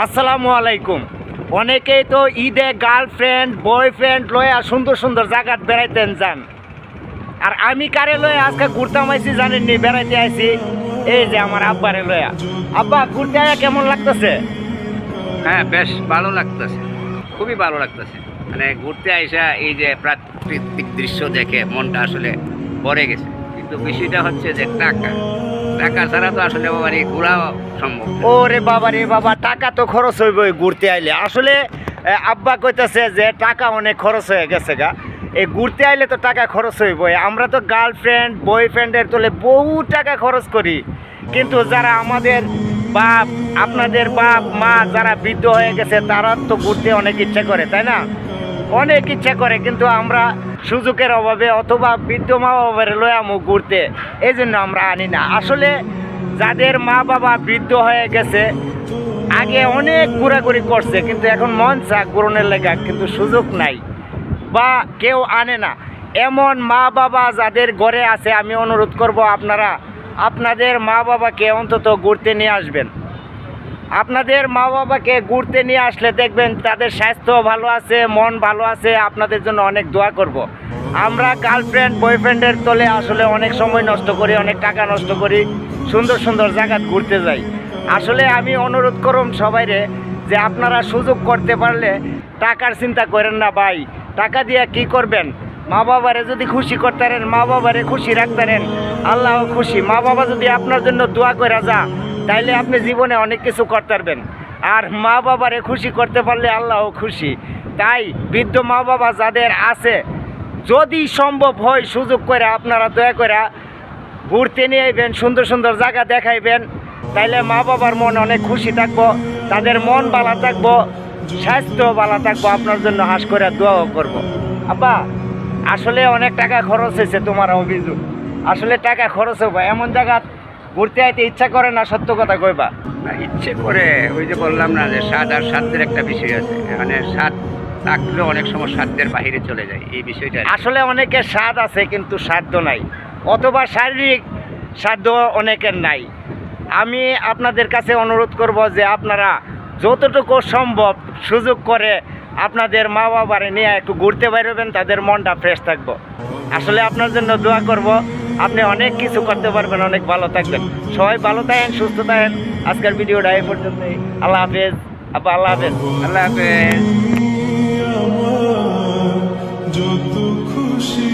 আসসালামু আলাইকুম। অনেকেই তো ঈদে গার্লফ্রেন্ড বয়ফ্রেন্ড লয়া সুন্দর সুন্দর জায়গা বেড়াইতেন যান, আর আমি কারে লয়ে আজকে ঘুরতাম আইছি জানেননি, বেড়াইতে আইছি এই যে আমার আব্বারে লয়া। আব্বা, ঘুরতে আয়া কেমন লাগতেছে? হ্যাঁ, বেশ ভালো লাগতেছে, খুবই ভালো লাগতেছে। মানে ঘুরতে আইসা এই যে প্রাকৃতিক দৃশ্য দেখে মনটা আসলে ভরে গেছে। কিন্তু বিষয়টা হচ্ছে যে টাকা ছাড়া তো আসলে বাবার এই ঘোরা সম্ভব। ওরে বাবা রে বাবা, টাকা তো খরচ হইব ঘুরতে আইলে। আসলে আব্বা কইতাছে যে টাকা অনেক খরচ হয়ে গেছে গা, এই ঘুরতে আইলে তো টাকা খরচ হইব। আমরা তো গার্লফ্রেন্ড বয়ফ্রেন্ডের তোলে বহু টাকা খরচ করি, কিন্তু যারা আমাদের বাপ, আপনাদের বাপ মা যারা বৃদ্ধ হয়ে গেছে তারা তো ঘুরতে অনেক ইচ্ছা করে, তাই না? অনেক ইচ্ছা করে, কিন্তু আমরা সুযোগের অভাবে অথবা বৃদ্ধ মা বাবার লয়ে আমু ঘুরতে, এই জন্য আমরা আনি না। আসলে যাদের মা বাবা বৃদ্ধ হয়ে গেছে আগে অনেক ঘোরাঘুরি করছে, কিন্তু এখন মন চা ঘুরনের লেগা কিন্তু সুযোগ নাই বা কেউ আনে না। এমন মা বাবা যাদের ঘরে আছে, আমি অনুরোধ করব আপনারা আপনাদের মা বাবাকে অন্তত ঘুরতে নিয়ে আসবেন। আপনাদের মা বাবাকে ঘুরতে নিয়ে আসলে দেখবেন তাদের স্বাস্থ্য ভালো আছে, মন ভালো আছে, আপনাদের জন্য অনেক দোয়া করব। আমরা গার্লফ্রেন্ড বয়ফ্রেন্ডের তলে আসলে অনেক সময় নষ্ট করি, অনেক টাকা নষ্ট করি, সুন্দর সুন্দর জায়গা ঘুরতে যাই। আসলে আমি অনুরোধ করব সবাইরে যে আপনারা সুযোগ করতে পারলে টাকার চিন্তা করেন না ভাই। টাকা দিয়ে কি করবেন? মা বাবারে যদি খুশি করতে পারেন, মা বাবারে খুশি রাখতে পারেন, আল্লাহ খুশি। মা বাবা যদি আপনার জন্য দোয়া করে যা, তাইলে আপনি জীবনে অনেক কিছু করতে পারবেন। আর মা বাবারে খুশি করতে পারলে আল্লাহও খুশি। তাই বৃদ্ধ মা বাবা যাদের আছে, যদি সম্ভব হয় সুযোগ করে আপনারা দয়া করে ঘুরতে নিয়ে আইবেন, সুন্দর সুন্দর জায়গা দেখাইবেন। তাইলে মা বাবার মন অনেক খুশি থাকবো, তাদের মন ভালো থাকবো, স্বাস্থ্য ভালো থাকবো, আপনার জন্য হাস করে দোয়াও করবো। আব্বা, আসলে অনেক টাকা খরচ হয়েছে, তোমার অভিযোগ। আসলে টাকা খরচ হবো, এমন জায়গা ঘুরতে আইতে ইচ্ছা করে না, সত্য কথা কইবা? ইচ্ছে করে, ওই যে বললাম না যে স্বাদ আর সাধ্যের একটা বিষয় আছে। মানে স্বাদ থাকলেও অনেক সময় সাধ্যের বাহিরে চলে যায়, এই বিষয়টা। আসলে অনেকের স্বাদ আছে কিন্তু সাধ্য নাই, অথবা শারীরিক সাধ্য অনেকের নাই। আমি আপনাদের কাছে অনুরোধ করব যে আপনারা যতটুকু সম্ভব সুযোগ করে আপনাদের মা বাবারে নিয়ে একটু ঘুরতে বেরোবেন, তাদের মনটা ফ্রেশ থাকবো। আসলে আপনার জন্য দোয়া করব, আপনি অনেক কিছু করতে পারবেন, অনেক ভালো থাকবেন। সবাই ভালো থাকেন, সুস্থ থাকেন। আজকের ভিডিওটা এই পর্যন্তই। আল্লাহ হাফেজ আপা, আল্লাহ হাফেজ। আল্লাহ হাফেজ। যত খুশি